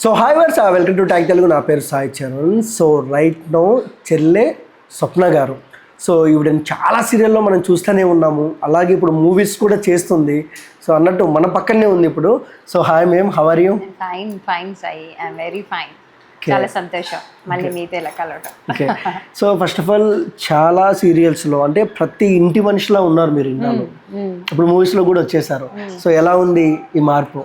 So hi viewers welcome to tag Telugu. నా పేరు Sai Charan. So right now చెల్లె స్వప్న గారు. సో ఈవిడ చాలా సీరియల్లో మనం చూస్తూనే ఉన్నాము, అలాగే ఇప్పుడు మూవీస్ కూడా చేస్తుంది. సో అన్నట్టు మన పక్కనే ఉంది ఇప్పుడు. So hi ma'am, how are you? Fine fine Sai, I'm very fine. చాలా సంతోషం మళ్ళీ మీతో ఇలా కలవటం. Okay, so first of all చాలా సీరియల్స్లో అంటే ప్రతి ఇంటి మనిషిలా ఉన్నారు మీరు ఇంట్లో. ఇప్పుడు మూవీస్లో కూడా వచ్చేసారు. సో ఎలా ఉంది ఈ మార్పు?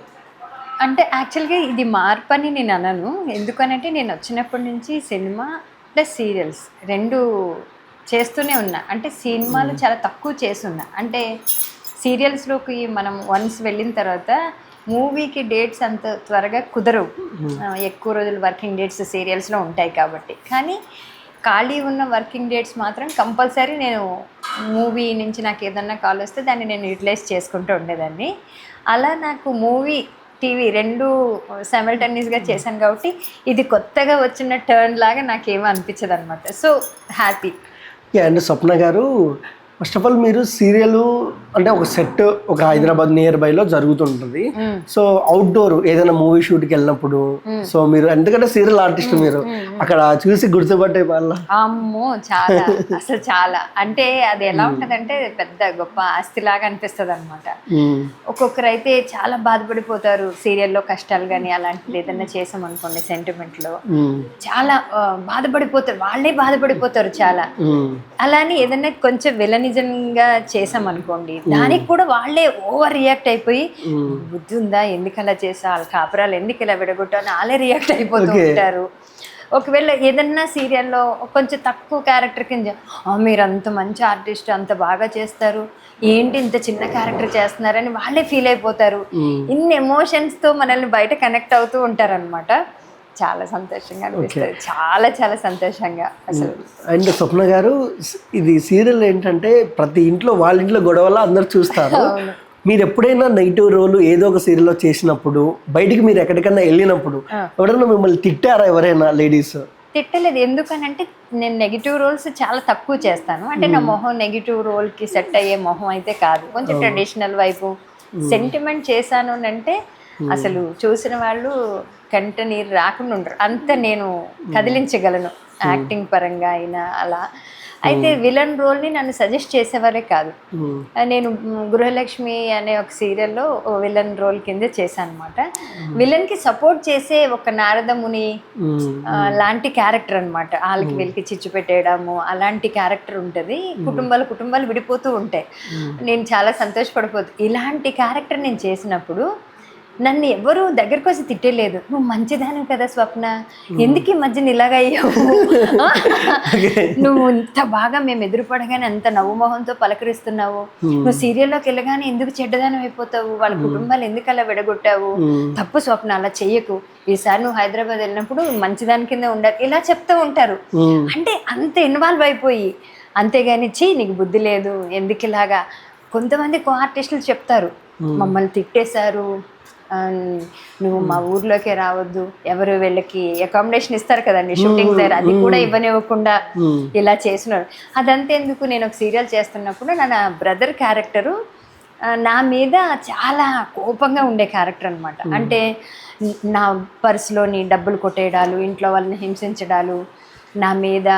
అంటే యాక్చువల్గా ఇది మార్పు అని నేను అనను. ఎందుకనంటే నేను వచ్చినప్పటి నుంచి సినిమా ప్లస్ సీరియల్స్ రెండు చేస్తూనే ఉన్నా. అంటే సినిమాలు చాలా తక్కువ చేస్తున్నా. అంటే సీరియల్స్లోకి మనం వన్స్ వెళ్ళిన తర్వాత మూవీకి డేట్స్ అంత త్వరగా కుదరవు. ఎక్కువ రోజులు వర్కింగ్ డేట్స్ సీరియల్స్లో ఉంటాయి కాబట్టి. కానీ ఖాళీ ఉన్న వర్కింగ్ డేట్స్ మాత్రం కంపల్సరీ నేను మూవీ నుంచి నాకు ఏదన్నా కాల్ వస్తే దాన్ని నేను యూటిలైజ్ చేసుకుంటూ ఉండేదాన్ని. అలా నాకు మూవీ టీవీ రెండు సైమల్టేనియస్గా చేశాను కాబట్టి ఇది కొత్తగా వచ్చిన టర్న్ లాగా నాకేమో అనిపించదు అనమాట. So happy. అండ్ స్వప్న గారు, ఫస్ట్ ఆఫ్ ఆల్ మీరు సీరియల్ అంటే ఒక సెట్ ఒక హైదరాబాద్ నియర్ బైలో జరుగుతుంటుంది. సో అవుట్డోర్ ఏదైనా మూవీ షూట్కి వెళ్ళినప్పుడు సో మీరు ఎందుకంటే సీరియల్ ఆర్టిస్ట్ మీరు అక్కడ చూసి గుర్తుపట్టే వాళ్ళ అమ్మో చాలా అసలు చాలా అంటే అది ఎలా ఉంటదంటే పెద్ద గొప్ప ఆస్తిలాగా అనిపిస్తుంది అనమాట. ఒక్కొక్కరు అయితే చాలా బాధపడిపోతారు సీరియల్లో కష్టాలు కానీ అలాంటిది ఏదైనా చేసామనుకోండి సెంటిమెంట్లో చాలా బాధపడిపోతారు, వాళ్ళే బాధపడిపోతారు చాలా. అలానే ఏదైనా కొంచెం విలనిజంగా చేసామనుకోండి దానికి కూడా వాళ్ళే ఓవర్ రియాక్ట్ అయిపోయి బుద్ధి ఉందా ఎందుకు అలా చేసా, వాళ్ళ కాపురాలు ఎందుకు ఇలా విడగొట్టా అని వాళ్ళే రియాక్ట్ అయిపోతూ ఉంటారు. ఒకవేళ ఏదన్నా సీరియల్లో కొంచెం తక్కువ క్యారెక్టర్ కింద మీరు అంత మంచి ఆర్టిస్ట్ అంత బాగా చేస్తారు ఏంటి ఇంత చిన్న క్యారెక్టర్ చేస్తున్నారని వాళ్ళే ఫీల్ అయిపోతారు. ఇన్ని ఎమోషన్స్తో మనల్ని బయట కనెక్ట్ అవుతూ ఉంటారనమాట. చాలా సంతోషంగా అనిపిస్తుంది, చాలా చాలా సంతోషంగా అసలు. అండ్ స్వప్న గారు, ఇది సీరియల్ ఏంటంటే ప్రతి ఇంట్లో వాళ్ళ ఇంట్లో గొడవలా అందరు చూస్తారు. మీరు ఎప్పుడైనా నెగిటివ్ రోల్ ఏదో ఒక సీరియల్లో చేసినప్పుడు బయటికి మీరు ఎక్కడికైనా వెళ్ళినప్పుడు ఎవరైనా మిమ్మల్ని తిట్టారా ఎవరైనా లేడీస్? తిట్టలేదు. ఎందుకనంటే నేను నెగిటివ్ రోల్స్ చాలా తక్కువ చేస్తాను. అంటే నా మొహం నెగిటివ్ రోల్కి సెట్ అయ్యే మొహం అయితే కాదు. కొంచెం ట్రెడిషనల్ వైపు సెంటిమెంట్ చేశాను అంటే అసలు చూసిన వాళ్ళు కంట నీరు రాకుండా ఉండరు, అంత నేను కదిలించగలను యాక్టింగ్ పరంగా అయినా అలా. అయితే విలన్ రోల్ని నన్ను సజెస్ట్ చేసేవారే కాదు. నేను గృహలక్ష్మి అనే ఒక సీరియల్లో విలన్ రోల్ కింద చేశాను అనమాట. విలన్కి సపోర్ట్ చేసే ఒక నారదముని లాంటి క్యారెక్టర్ అనమాట. వాళ్ళకి వీళ్ళకి చిచ్చు పెట్టేయడము అలాంటి క్యారెక్టర్ ఉంటుంది. కుటుంబాలు విడిపోతూ ఉంటాయి. నేను చాలా సంతోషపడిపోతుంది ఇలాంటి క్యారెక్టర్ నేను చేసినప్పుడు. నన్ను ఎవరు దగ్గరకు వచ్చి తిట్టలేదు. నువ్వు మంచిదాని కదా స్వప్న, ఎందుకు ఈ మధ్యన ఇలాగ అయ్యావు, నువ్వు ఇంత బాగా మేము ఎదురుపడగానే అంత నవ్వుమోహంతో పలకరిస్తున్నావు, నువ్వు సీరియల్లోకి వెళ్ళగానే ఎందుకు చెడ్డదానం అయిపోతావు, వాళ్ళ కుటుంబాలు ఎందుకు అలా విడగొట్టావు, తప్పు స్వప్న అలా చెయ్యకు, ఈసారి నువ్వు హైదరాబాద్ వెళ్ళినప్పుడు మంచిదాని కింద ఉండాలి, ఇలా చెప్తూ ఉంటారు. అంటే అంత ఇన్వాల్వ్ అయిపోయి, అంతేగాని నీకు బుద్ధి లేదు ఎందుకు ఇలాగా. కొంతమంది కో ఆర్టిస్టులు చెప్తారు మమ్మల్ని తిట్టేశారు, నువ్వు మా ఊర్లోకే రావద్దు, ఎవరు వీళ్ళకి అకామిడేషన్ ఇస్తారు కదండి షూటింగ్ దగ్గర, అది కూడా ఇవ్వనివ్వకుండా ఇలా చేసినారు. అదంతా ఎందుకు, నేను ఒక సీరియల్ చేస్తున్నప్పుడు నా బ్రదర్ క్యారెక్టరు నా మీద చాలా కోపంగా ఉండే క్యారెక్టర్ అనమాట. అంటే నా పర్సులోని డబ్బులు కొట్టేయడాలు, ఇంట్లో వాళ్ళని హింసించడాలు, నా మీద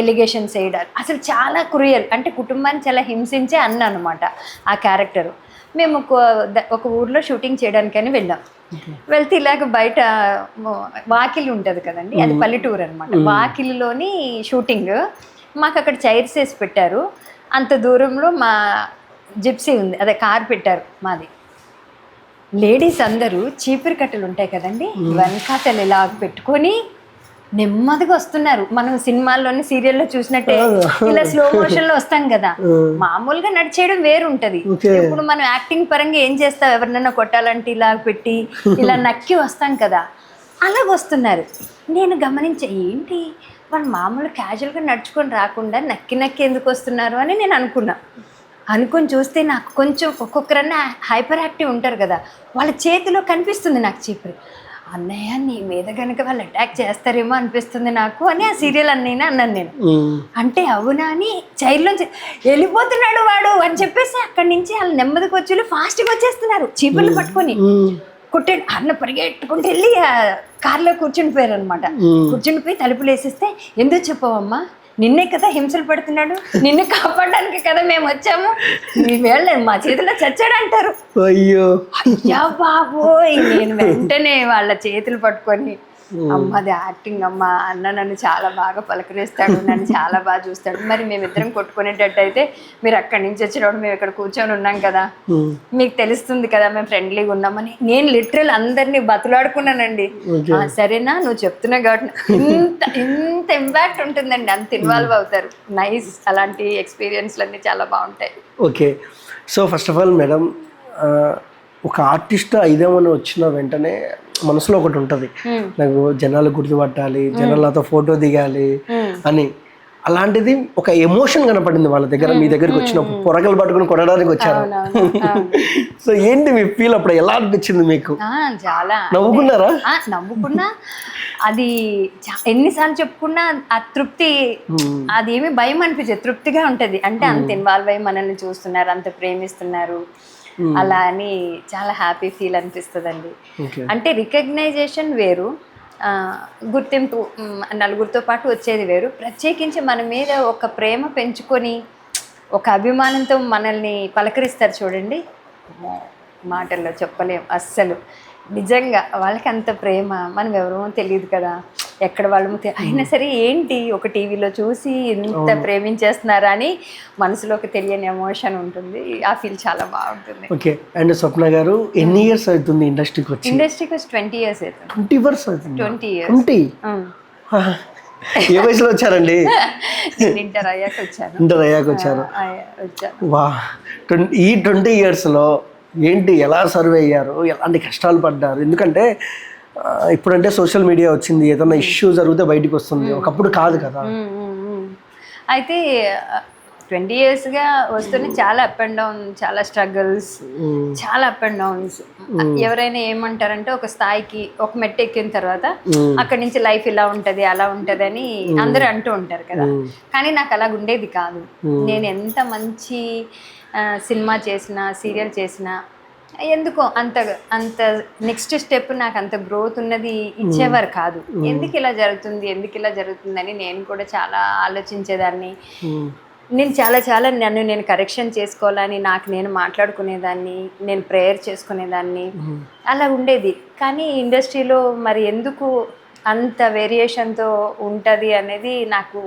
ఎలిగేషన్స్ వేయడాలు, అసలు చాలా క్రూయల్. అంటే కుటుంబాన్ని చాలా హింసించే అన్న అనమాట ఆ క్యారెక్టరు. మేము ఒక ఊర్లో షూటింగ్ చేయడానికని వెళ్ళాం. వెళ్తే ఇలాగ బయట వాకిలి ఉంటుంది కదండి, అది పల్లెటూరు అనమాట. వాకిలిలోని షూటింగ్, మాకు అక్కడ చైర్స్ వేసి పెట్టారు. అంత దూరంలో మా జిప్సీ ఉంది, అదే కార్ పెట్టారు మాది. లేడీస్ అందరూ చీపురు కట్టలు ఉంటాయి కదండి, వెనకాతలు ఇలా పెట్టుకొని నెమ్మదిగా వస్తున్నారు. మనం సినిమాల్లోని సీరియల్లో చూసినట్టే ఇలా స్లో మోషన్ లో వస్తాం కదా, మామూలుగా నడిచేయడం వేరుంటది. ఇప్పుడు మనం యాక్టింగ్ పరంగా ఏం చేస్తాం, ఎవరినైనా కొట్టాలంటే ఇలా పెట్టి ఇలా నక్కి వస్తాం కదా, అలాగ వస్తున్నారు. నేను గమనించా ఏంటి వాళ్ళు మామూలు క్యాజువల్గా నడుచుకొని రాకుండా నక్కి ఎందుకు వస్తున్నారు అని నేను అనుకుని చూస్తే నాకు కొంచెం ఒక్కొక్కరన్నా హైపర్ యాక్టివ్ ఉంటారు కదా, వాళ్ళ చేతిలో కనిపిస్తుంది నాకు చీపురు. అన్నయ్య నీ మీద కనుక వాళ్ళు అటాక్ చేస్తారేమో అనిపిస్తుంది నాకు అని ఆ సీరియల్ అన్నాను నేను. అంటే అవునా అని చైర్లోంచి వెళ్ళిపోతున్నాడు వాడు అని చెప్పేసి అక్కడి నుంచి వాళ్ళు నెమ్మదికి వచ్చి ఫాస్ట్గా వచ్చేస్తున్నారు చీపుర్లు పట్టుకొని. కొట్టాడు. అన్న పరిగెట్టుకుంటూ వెళ్ళి కార్లో కూర్చుని పోయారు అనమాట. కూర్చుని పోయి తలుపులు వేసేస్తే ఎందుకు చెప్పవమ్మా, నిన్నే కదా హింసలు పడుతున్నాడు, నిన్ను కాపాడడానికి కదా మేము వచ్చాము, వీళ్ళ మా చేతిలో చచ్చాడు అంటారు. అయ్యో అయ్యా బాబోయ్, నేను వెంటనే వాళ్ళ చేతులు పట్టుకొని అమ్మది యాక్టింగ్ అమ్మ, అన్న నన్ను చాలా బాగా పలకరిస్తాడు, నన్ను చాలా బాగా చూస్తాడు. మరి మేమిద్దరం కొట్టుకునేటట్టు అయితే మీరు అక్కడి నుంచి వచ్చినప్పుడు మేము ఇక్కడ కూర్చొని ఉన్నాం కదా, మీకు తెలుస్తుంది కదా మేము ఫ్రెండ్లీగా ఉన్నామని నేను లిటరల్ అందరినీ బతులాడుకున్నానండి. సరేనా నువ్వు చెప్తున్నావు కాబట్టి ఇంత ఇంత ఇంపాక్ట్ ఉంటుందండి, అంత ఇన్వాల్వ్ అవుతారు. నైస్, అలాంటి ఎక్స్పీరియన్స్లు చాలా బాగుంటాయి. Okay, so first of all madam, ఒక ఆర్టిస్ట్ అయిదామని వచ్చిన వెంటనే మనసులో ఒకటి ఉంటుంది, నాకు జనాలు గుర్తుపట్టాలి, జనాలు నాతో ఫోటో దిగాలి అని. అలాంటిది ఒక ఎమోషన్ కనపడింది వాళ్ళ దగ్గర. మీ దగ్గరికి వచ్చినప్పుడు పొరగలు పట్టుకుని కొనడానికి వచ్చారు. సో ఏంటి మీ ఫీల్ అప్పుడు, ఎలా అనిపించింది మీకు? చాలా నవ్వుకున్నారా? నవ్వుకున్నా. అది ఎన్నిసార్లు చెప్పుకున్నా ఆ తృప్తి, అది ఏమి భయం అనిపించదు, తృప్తిగా ఉంటది. అంటే అంత ఇన్వాల్వ్ అయ్యి మనల్ని చూస్తున్నారు, అంత ప్రేమిస్తున్నారు, అలా అని చాలా హ్యాపీ ఫీల్ అనిపిస్తుందండి. అంటే రికగ్నైజేషన్ వేరు, గుర్తింపు నలుగురితో పాటు వచ్చేది వేరు. ప్రత్యేకించి మన మీద ఒక ప్రేమ పెంచుకొని ఒక అభిమానంతో మనల్ని పలకరిస్తారు చూడండి, మాటల్లో చెప్పలేం అస్సలు. నిజంగా వాళ్ళకి అంత ప్రేమ, మనం ఎవరో తెలియదు కదా, ఎక్కడ వాళ్ళము అయినా సరే ఏంటి ఒక టీవీలో చూసి ఇంత ప్రేమించేస్తున్నారా అని మనసులోకి తెలియని ఎమోషన్ ఉంటుంది. ఆ ఫీల్ చాలా బాగుంటుంది. ఓకే, అండ్ స్వప్న గారు ఎన్ని ఇయర్స్ అవుతుంది ఇండస్ట్రీకి వచ్చి? ఇండస్ట్రీకి వచ్చి 20 years అవుతుంది. 20 years అవుతుంది? 20 years. 20? ఏ వయసులో వచ్చారండి? ఇంటర్ అయ్యాక వచ్చాను. ఇంటర్ అయ్యాక వచ్చారు. వా, ఈ 20 yearsలో ఏంటి, ఎలా సర్వే అయ్యారు, ఎలాంటి కష్టాలు పడ్డారు? ఎందుకంటే ఇప్పుడంటే సోషల్ మీడియా వచ్చింది, ఏదైనా ఇష్యూ జరిగితే బయటకు వస్తుంది, ఒకప్పుడు కాదు కదా. అయితే 20 yearsగా వస్తూనే చాలా అప్ అండ్ డౌన్, చాలా స్ట్రగుల్స్, చాలా అప్ అండ్ డౌన్స్. ఎవరైనా ఏమంటారంటే ఒక స్థాయికి ఒక మెట్టు ఎక్కిన తర్వాత అక్కడి నుంచి లైఫ్ ఇలా ఉంటుంది అలా ఉంటుంది అని అందరూ అంటూ ఉంటారు కదా. కానీ నాకు అలాగ ఉండేది కాదు. నేను ఎంత మంచి సినిమా చేసినా, సీరియల్ చేసినా ఎందుకో అంత అంత నెక్స్ట్ స్టెప్ నాకు అంత గ్రోత్ ఉన్నది ఇచ్చేవారు కాదు. ఎందుకు ఇలా జరుగుతుందని నేను కూడా చాలా ఆలోచించేదాన్ని. నేను చాలా నేను కరెక్షన్ చేసుకోవాలని నాకు నేను మాట్లాడుకునేదాన్ని, నేను ప్రేయర్ చేసుకునేదాన్ని, అలా ఉండేది. కానీ ఇండస్ట్రీలో మరి ఎందుకు అంత వేరియేషన్తో ఉంటుంది అనేది నాకు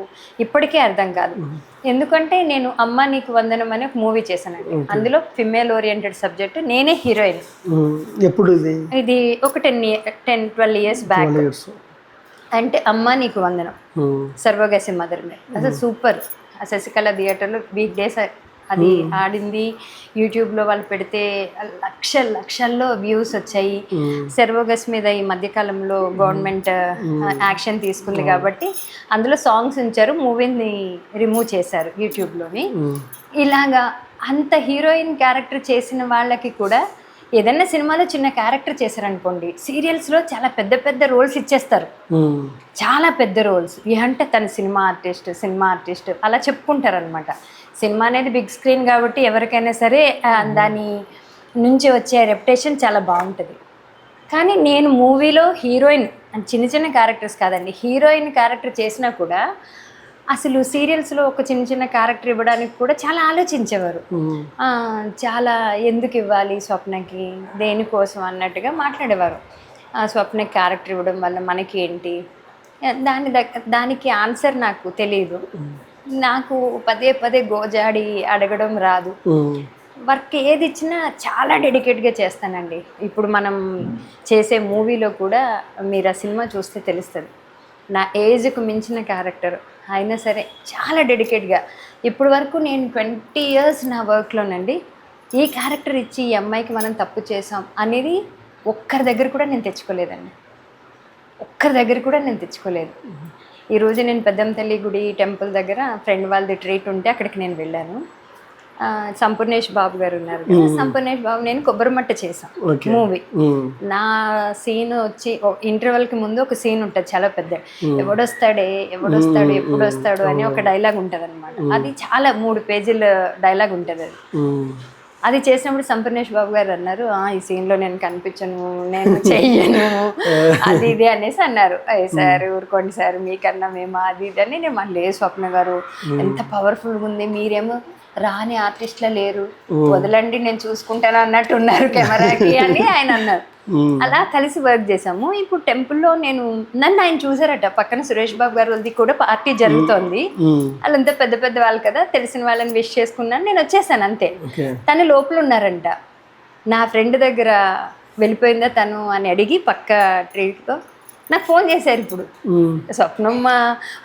ఇప్పటికే అర్థం కాదు. ఎందుకంటే నేను అమ్మ నీకు వందనం అనే ఒక మూవీ చేశానండి. అందులో ఫిమేల్ ఓరియంటెడ్ సబ్జెక్ట్, నేనే హీరోయిన్. ఎప్పుడు ఇది ఒక 10-12 years బ్యాక్. అంటే అమ్మ నీకు వందనం, సర్వగసి మదర్ మీద అసలు సూపర్. శశికళ థియేటర్లో వీక్ డేస్ అది ఆడింది. యూట్యూబ్లో వాళ్ళు పెడితే లక్షల్లో వ్యూస్ వచ్చాయి. సెర్వోగస్ మీద ఈ మధ్యకాలంలో గవర్నమెంట్ యాక్షన్ తీసుకుంది కాబట్టి అందులో సాంగ్స్ ఉంచారు, మూవీని రిమూవ్ చేశారు యూట్యూబ్లోని. ఇలాగా అంత హీరోయిన్ క్యారెక్టర్ చేసిన వాళ్ళకి కూడా ఏదైనా సినిమాలో చిన్న క్యారెక్టర్ చేశారనుకోండి, సీరియల్స్లో చాలా పెద్ద పెద్ద రోల్స్ ఇచ్చేస్తారు, చాలా పెద్ద రోల్స్. అంటే తన సినిమా ఆర్టిస్ట్ అలా చెప్పుకుంటారు అనమాట. సినిమా అనేది బిగ్ స్క్రీన్ కాబట్టి ఎవరికైనా సరే దాని నుంచి వచ్చే రెప్యుటేషన్ చాలా బాగుంటుంది. కానీ నేను మూవీలో హీరోయిన్, చిన్న క్యారెక్టర్స్ కాదండి, హీరోయిన్ క్యారెక్టర్ చేసినా కూడా అసలు సీరియల్స్లో ఒక చిన్న క్యారెక్టర్ ఇవ్వడానికి కూడా చాలా ఆలోచించేవారు. చాలా ఎందుకు ఇవ్వాలి స్వప్నకి, దేనికోసం అన్నట్టుగా మాట్లాడేవారు. స్వప్న క్యారెక్టర్ ఇవ్వడం వల్ల మనకి ఏంటి, దానికి ఆన్సర్ నాకు తెలియదు. నాకు పదే గోజాడి అడగడం రాదు. వర్క్ ఏది ఇచ్చినా చాలా డెడికేట్గా చేస్తానండి. ఇప్పుడు మనం చేసే మూవీలో కూడా మీరు ఆ సినిమా చూస్తే తెలుస్తుంది, నా ఏజ్కు మించిన క్యారెక్టర్ అయినా సరే చాలా డెడికేట్గా. ఇప్పటి వరకు నేను 20 years నా వర్క్లోనండి ఈ క్యారెక్టర్ ఇచ్చి ఈ అమ్మాయికి మనం తప్పు చేసాం అనేది ఒక్కరి దగ్గర కూడా నేను తెచ్చుకోలేదండి, ఈరోజు నేను పెద్దమ్మ తల్లి గుడి టెంపుల్ దగ్గర ఫ్రెండ్ వాళ్ళది ట్రీట్ ఉంటే అక్కడికి నేను వెళ్ళాను. సంపూర్ణేష్ బాబు గారు ఉన్నారు కదా, సంపూర్ణేష్ బాబు నేను కొబ్బరిమట్ట చేశాను మూవీ. నా సీన్ వచ్చి ఇంటర్వెల్కి ముందు ఒక సీన్ ఉంటుంది చాలా పెద్ద, ఎవడొస్తాడు ఎప్పుడు వస్తాడు అని ఒక డైలాగ్ ఉంటుంది అనమాట. అది చాలా 3 pages డైలాగ్ ఉంటుంది. అది అది చేసినప్పుడు సంపూర్ణేష్ బాబు గారు అన్నారు, ఈ సీన్లో నేను కనిపించను, నేను చెయ్యను అది ఇది అనేసి అన్నారు. సార్ ఊరుకోండి సార్, మీకన్నా మేము అది ఇది అని. నేను మళ్ళీ స్వప్న గారు ఎంత పవర్ఫుల్గా ఉంది, మీరేమో రాని ఆర్టిస్ట్లా లేరు, వదలండి నేను చూసుకుంటాను అన్నట్టు ఉన్నారు కెమెరాకి అని ఆయన అన్నారు. అలా కలిసి వర్క్ చేసాము. ఇప్పుడు టెంపుల్లో నన్ను ఆయన చూసారట, పక్కన సురేష్ బాబు గారు వాళ్ళది కూడా పార్టీ జరుగుతోంది, వాళ్ళంతా పెద్ద పెద్ద వాళ్ళు కదా, తెలిసిన వాళ్ళని విష్ చేసుకున్నాను, నేను వచ్చేసాను అంతే. తను లోపల ఉన్నారంట, నా ఫ్రెండ్ దగ్గర వెళ్ళిపోయిందా తను అని అడిగి పక్క ట్రీట్తో నాకు ఫోన్ చేశారు. ఇప్పుడు స్వప్నమ్మ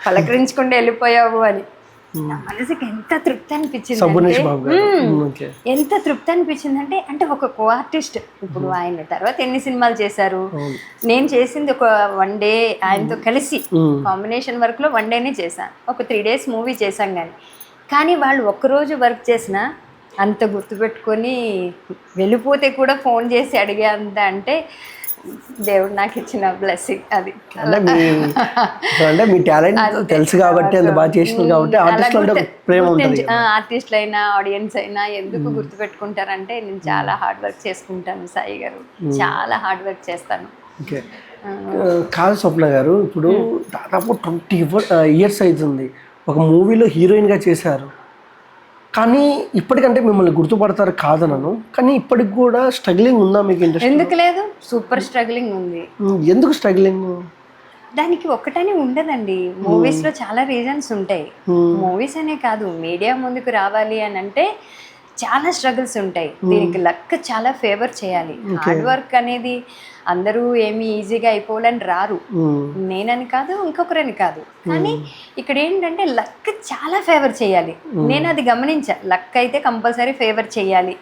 పలకరించకుండా వెళ్ళిపోయావు అని. నా మనసుకి ఎంత తృప్తి అనిపించింది, ఎంత తృప్తి అనిపించిందంటే, అంటే ఒక కో ఆర్టిస్ట్, ఇప్పుడు ఆయన తర్వాత ఎన్ని సినిమాలు చేశారు, నేను చేసింది ఒక 1 డే ఆయనతో కలిసి కాంబినేషన్ వర్క్ లో 1 డేనే చేశాను, ఒక 3 days మూవీ చేశాం. కానీ వాళ్ళు ఒక్కరోజు వర్క్ చేసినా అంత గుర్తుపెట్టుకొని వెళ్ళిపోతే కూడా ఫోన్ చేసి అడిగే అంత అంటే దేవుడు నాకు ఇచ్చిన బ్లెస్సింగ్ అది. అంటే మీ టాలెంట్ తెలుసు కాబట్టి, అంత బాగా చేసినారు కాబట్టి ఆర్టిస్టులు అయినా ఆడియన్స్ అయినా ఎందుకు గుర్తుపెట్టుకుంటారంటే, నేను చాలా హార్డ్ వర్క్ చేసుకుంటాను సాయి గారు, చాలా హార్డ్ వర్క్ చేస్తాను. ఓకే, కాదు స్వప్న గారు, ఇప్పుడు దాదాపు 20 years అవుతుంది ఒక మూవీలో హీరోయిన్గా చేశారు, కానీ ఇప్పటికంటే మిమ్మల్ని గుర్తుపడతారు కాదనను, కానీ ఇప్పటికి కూడా స్ట్రగ్లింగ్ ఉందా మీకు? ఇంట్రెస్ట్ ఎందుకు లేదు, సూపర్ స్ట్రగ్లింగ్ ఉంది. ఎందుకు స్ట్రగ్లింగ్? దానికి ఒక్కటని ఉండదండి, మూవీస్ లో చాలా రీజన్స్ ఉంటాయి. మూవీస్ అనే కాదు, మీడియా ముందుకు రావాలి అని అంటే చాలా స్ట్రగుల్స్ ఉంటాయి. దీనికి లక్ చాలా ఫేవర్ చేయాలి. హార్డ్ వర్క్ అనేది అందరూ ఏమి ఈజీగా అయిపోవాలని రారు, నేనని కాదు ఇంకొకరని కాదు, కానీ ఇక్కడ ఏంటంటే లక్ చాలా ఫేవర్ చేయాలి. నేను అది గమనించా, లక్ అయితే కంపల్సరీ ఫేవర్ చేయాలి,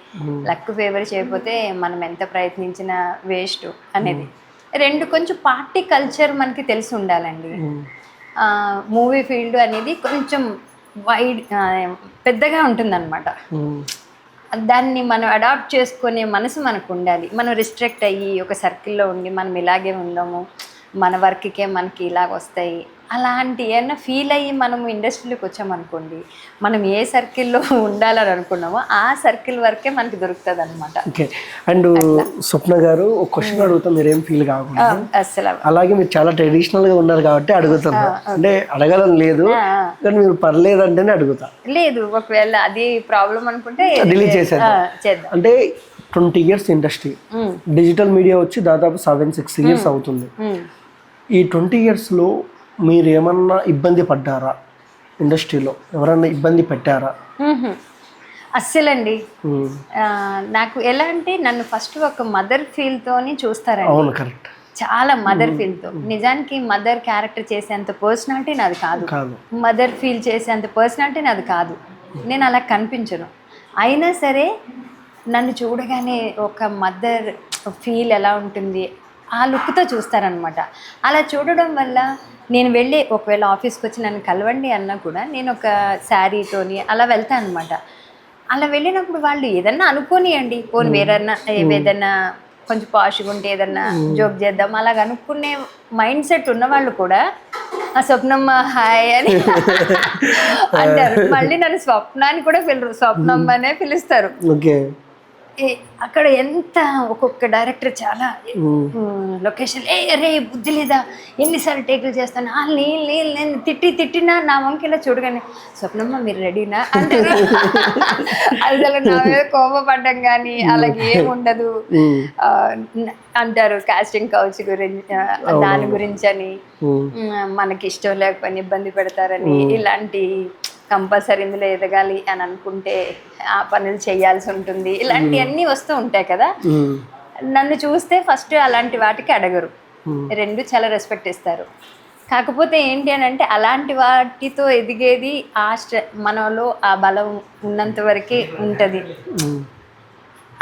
లక్ ఫేవర్ చేయకపోతే మనం ఎంత ప్రయత్నించినా వేస్ట్ అనేది. 2 కొంచెం పార్టీ కల్చర్ మనకి తెలిసి ఉండాలండి. మూవీ ఫీల్డ్ అనేది కొంచెం వైడ్ పెద్దగా ఉంటుందన్నమాట, దాన్ని మనం అడాప్ట్ చేసుకునే మనసు మనకు ఉండాలి. మనం రిస్ట్రిక్ట్ అయ్యి ఒక సర్కిల్లో ఉండి మనం ఇలాగే ఉందాము, మన వర్క్కే మనకి ఇలాగ వస్తాయి అలాంటి ఏమన్నా ఫీల్ అయ్యి మనం ఇండస్ట్రీలోకి వచ్చామనుకోండి, మనం ఏ సర్కిల్లో ఉండాలని అనుకున్నామో ఆ సర్కిల్ వరకే మనకి దొరుకుతుంది అనమాట. ఓకే, అండ్ స్వప్న గారు ఒక క్వశ్చన్ అడుగుతాం, మీరేం ఫీల్ కాకుండా. అసలు అలాగే మీరు చాలా ట్రెడిషనల్గా ఉన్నారు కాబట్టి అడుగుతాను, అంటే అడగాలని లేదు కానీ మీరు పర్లేదు అంటేనే అడుగుతా. లేదు, ఒకవేళ అది ప్రాబ్లం అనుకుంటే డిలీట్ చేసేది. అంటే 20 years ఇండస్ట్రీ, డిజిటల్ మీడియా వచ్చి దాదాపు 7-6 years అవుతుంది. ఈ 20 yearsలో మీరు ఏమన్నా ఇబ్బంది పడ్డారా? ఇండస్ట్రీలో ఎవరన్నా ఇబ్బంది పెట్టారా? అస్సలండి, నాకు ఎలా అంటే నన్ను ఫస్ట్ ఒక మదర్ ఫీల్తోని చూస్తారండి. అవును, కరెక్ట్, చాలా మదర్ ఫీల్తో. నిజానికి మదర్ క్యారెక్టర్ చేసేంత పర్సనాలిటీ నాది కాదు, మదర్ ఫీల్ చేసేంత పర్సనాలిటీ నాది కాదు, నేను అలా కనిపించను. అయినా సరే నన్ను చూడగానే ఒక మదర్ ఫీల్ ఎలా ఉంటుంది ఆ లుక్తో చూస్తారనమాట. అలా చూడడం వల్ల నేను వెళ్ళి ఒకవేళ ఆఫీస్కి వచ్చి నన్ను కలవండి అన్నా కూడా నేను ఒక శారీతోని అలా వెళ్తాను అనమాట. అలా వెళ్ళినప్పుడు వాళ్ళు ఏదన్నా అనుకోనియండి, పోనీ వేరన్నా ఏదన్నా కొంచెం పాష్గా ఉంటే ఏదన్నా జోక్ చేద్దాం అలాగ అనుకునే మైండ్ సెట్ ఉన్నవాళ్ళు కూడా ఆ స్వప్నమ్మ హాయ్ అని అంటారు. మళ్ళీ నన్ను స్వప్నాన్ని కూడా పిలరు, స్వప్నమ్మనే పిలుస్తారు. అక్కడ ఎంత ఒక్కొక్క డైరెక్టర్ చాలా లొకేషన్ రే బుద్ధి లేదా ఎన్నిసార్లు టేకులు చేస్తాను నేను తిట్టినా నా వంకెలా చూడగానే స్వప్నమ్మ మీరు రెడీనా అంటారు. అసలు నా మీద కోపపడ్డం కానీ అలాగే ఏముండదు అంటారు. కాస్టింగ్ కౌచ్ గురించి దాని గురించి అని, మనకి ఇష్టం లేకపోయినా ఇబ్బంది పెడతారని, ఇలాంటి కంపల్సరీ ఇందులో ఎదగాలి అని అనుకుంటే ఆ పనులు చేయాల్సి ఉంటుంది, ఇలాంటివన్నీ వస్తూ ఉంటాయి కదా. నన్ను చూస్తే ఫస్ట్ అలాంటి వాటికి అడగరు, 2 చాలా రెస్పెక్ట్ ఇస్తారు. కాకపోతే ఏంటి అని అంటే అలాంటి వాటితో ఎదిగేది మనలో ఆ బలం ఉన్నంత వరకే ఉంటుంది.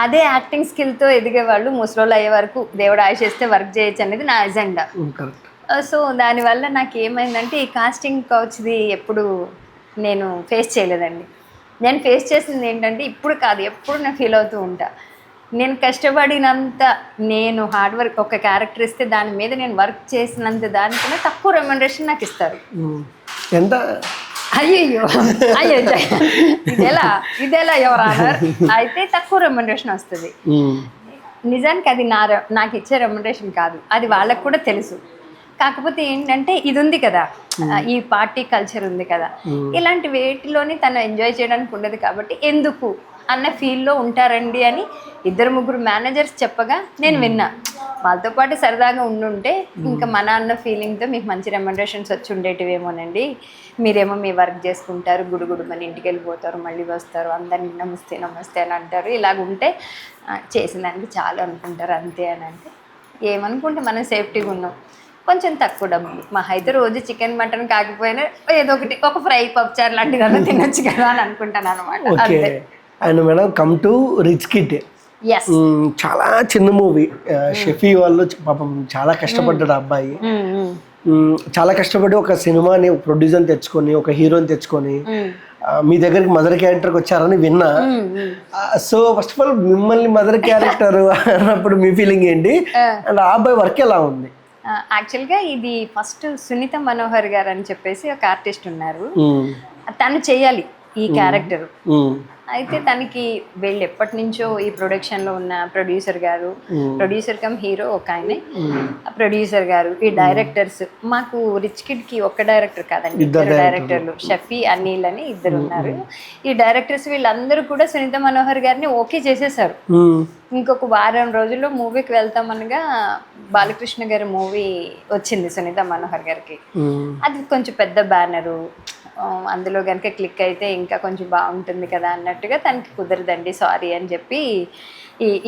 అదే యాక్టింగ్ స్కిల్తో ఎదిగే వాళ్ళు ముసలోళ్ళు అయ్యే వరకు దేవుడు ఆశిస్తే వర్క్ చేయొచ్చు అనేది నా ఎజెండా. సో దానివల్ల నాకు ఏమైందంటే ఈ కాస్టింగ్ కౌచ్ది ఎప్పుడు నేను ఫేస్ చేయలేదండి. నేను ఫేస్ చేసింది ఏంటంటే ఇప్పుడు కాదు, ఎప్పుడు నేను ఫీల్ అవుతూ ఉంటా, నేను కష్టపడినంత, నేను హార్డ్ వర్క్ ఒక క్యారెక్టర్ ఇస్తే దాని మీద నేను వర్క్ చేసినంత దానికన్నా తక్కువ రెమ్యునరేషన్ నాకు ఇస్తారు. ఎంత అయ్యో అయ్యో ఇదేలా ఎవరు అన్నారు. అయితే తక్కువ రెమ్యునరేషన్ వస్తుంది. నిజానికి అది నాకు ఇచ్చే రెమ్యునరేషన్ కాదు, అది వాళ్ళకు కూడా తెలుసు. కాకపోతే ఏంటంటే ఇది ఉంది కదా, ఈ పార్టీ కల్చర్ ఉంది కదా, ఇలాంటి వేటిలోని తను ఎంజాయ్ చేయడానికి ఉండదు కాబట్టి ఎందుకు అన్న ఫీల్లో ఉంటారండి అని 2-3 మేనేజర్స్ చెప్పగా నేను విన్నా. వాళ్ళతో పాటు సరదాగా ఉండుంటే ఇంకా మన అన్న ఫీలింగ్తో మీకు మంచి రెమ్యునరేషన్స్ వచ్చి ఉండేటివేమోనండి, మీరేమో మీ వర్క్ చేసుకుంటారు, గుడుగుడు మన ఇంటికి వెళ్ళిపోతారు, మళ్ళీ వస్తారు, అందరినీ నమస్తే నమస్తే అని అంటారు, ఇలాగుంటే చేసిన దానికి చాలు అనుకుంటారు అంతే అని అంటే, ఏమనుకుంటే మనం సేఫ్టీగా ఉన్నాం, కొంచెం తక్కువ డబ్బులు, మా అయితే రోజు చికెన్ మటన్ కాకపోయినా ఏదో ఒకటి ఒక ఫ్రై పప్చార్ లాంటిదన్నా తినొచ్చు కదా అని అనుకుంటాను అనమాట. అంతే. And madam come to rich kid, చాలా చిన్న మూవీ. షఫీ వాళ్ళు పాపం చాలా కష్టపడ్డాడు ఆ అబ్బాయి. చాలా కష్టపడి ఒక సినిమాని ప్రొడ్యూసర్ తెచ్చుకొని ఒక హీరోని తెచ్చుకొని మీ దగ్గరికి మదర్ క్యారెక్టర్కి వచ్చారని విన్నా. సో ఫస్ట్ ఆఫ్ ఆల్ మిమ్మల్ని మదర్ క్యారెక్టర్ అన్నప్పుడు మీ ఫీలింగ్ ఏంటి, అండ్ ఆ అబ్బాయి వర్క్ ఎలా ఉంది? యాక్చువల్గా ఇది ఫస్ట్ సునీత మనోహర్ గారు అని చెప్పేసి ఒక ఆర్టిస్ట్ ఉన్నారు, తను చేయాలి ఈ క్యారెక్టర్. అయితే తనకి వీళ్ళు ఎప్పటి నుంచో ఈ ప్రొడక్షన్లో ఉన్న ప్రొడ్యూసర్ గారు, ప్రొడ్యూసర్ కమ్ హీరో ఒక ఆయనే, ప్రొడ్యూసర్ గారు, ఈ డైరెక్టర్స్, మాకు రిచ్ కిడ్కి ఒక్క డైరెక్టర్ కాదండి, 2 డైరెక్టర్లు, షఫీ అనిల్ అని 2 ఉన్నారు. ఈ డైరెక్టర్స్ వీళ్ళందరూ కూడా సునీత మనోహర్ గారిని ఓకే చేసేసారు. ఇంకొక వారం రోజుల్లో మూవీకి వెళ్తామనగా బాలకృష్ణ గారి మూవీ వచ్చింది సునీత మనోహర్ గారికి. అది కొంచెం పెద్ద బ్యానరు, అందులో కనుక క్లిక్ అయితే ఇంకా కొంచెం బాగుంటుంది కదా అన్నట్టుగా తనకి కుదరదండి సారీ అని చెప్పి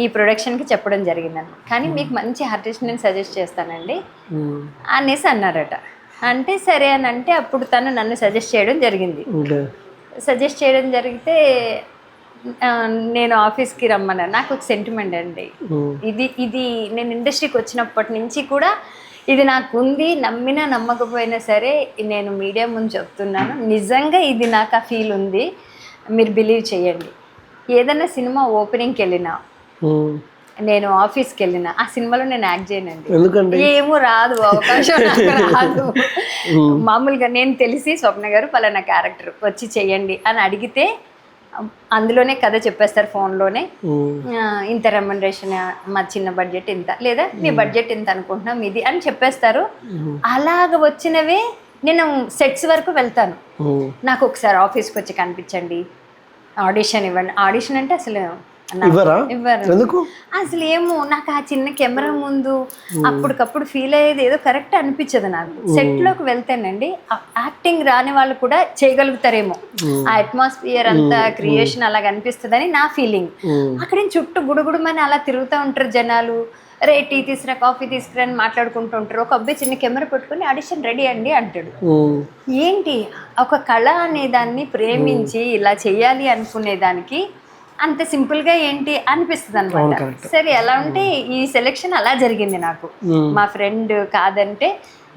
ఈ ప్రొడక్షన్కి చెప్పడం జరిగిందన్న. కానీ మీకు మంచి ఆర్టిస్ట్ నేను సజెస్ట్ చేస్తానండి అనేసి అన్నారట. అంటే సరే అని అంటే అప్పుడు తను నన్ను సజెస్ట్ చేయడం జరిగింది. సజెస్ట్ చేయడం జరిగితే నేను ఆఫీస్కి రమ్మన్నాను. నాకు ఒక సెంటిమెంట్ అండి, ఇది నేను ఇండస్ట్రీకి వచ్చినప్పటి నుంచి కూడా ఇది నాకు ఉంది, నమ్మినా నమ్మకపోయినా సరే నేను మీడియా ముందు చెప్తున్నాను, నిజంగా ఇది నాకు ఆ ఫీల్ ఉంది, మీరు బిలీవ్ చేయండి. ఏదైనా సినిమా ఓపెనింగ్కి వెళ్ళినా, నేను ఆఫీస్కి వెళ్ళినా, ఆ సినిమాలో నేను యాక్ట్ చేయనండి, ఏమో రాదు, అవకాశం రాదు. మామూలుగా నేను తెలిసి స్వప్న గారు పలానా క్యారెక్టర్ వచ్చి చెయ్యండి అని అడిగితే అందులోనే కథ చెప్పేస్తారు ఫోన్లోనే, ఇంత రెమ్యునరేషన్, మా చిన్న బడ్జెట్ ఇంత, లేదా మీ బడ్జెట్ ఇంత అనుకుంటున్నాం ఇది అని చెప్పేస్తారు. అలాగ వచ్చినవే నేను సెట్స్ వరకు వెళ్తాను. నాకు ఒకసారి ఆఫీస్కి వచ్చి కనిపించండి, ఆడిషన్ ఇవ్వండి. ఆడిషన్ అంటే అసలు ఇవ్వరు అసలు, ఏమో నాకు ఆ చిన్న కెమెరా ముందు అప్పటికప్పుడు ఫీల్ అయ్యేది ఏదో కరెక్ట్ అనిపించదు నాకు. సెట్లోకి వెళ్తేనండి యాక్టింగ్ రాని వాళ్ళు కూడా చేయగలుగుతారేమో, ఆ అట్మాస్ఫియర్ అంతా క్రియేషన్ అలాగ అనిపిస్తుందని నా ఫీలింగ్. అక్కడ చుట్టూ గుడుగుడుమని అలా తిరుగుతూ ఉంటారు జనాలు, రే టీ తీసుకురా కాఫీ తీసుకురా అని మాట్లాడుకుంటూ ఉంటారు. ఒక అబ్బాయి చిన్న కెమెరా పెట్టుకుని ఆడిషన్ రెడీ అండి అంటాడు. ఏంటి ఒక కళ అనే దాన్ని ప్రేమించి ఇలా చెయ్యాలి అనుకునేదానికి అంత సింపుల్గా ఏంటి అనిపిస్తుంది అనమాట. సరే ఎలా ఉంటే ఈ సెలెక్షన్ అలా జరిగింది నాకు. మా ఫ్రెండ్ కాదంటే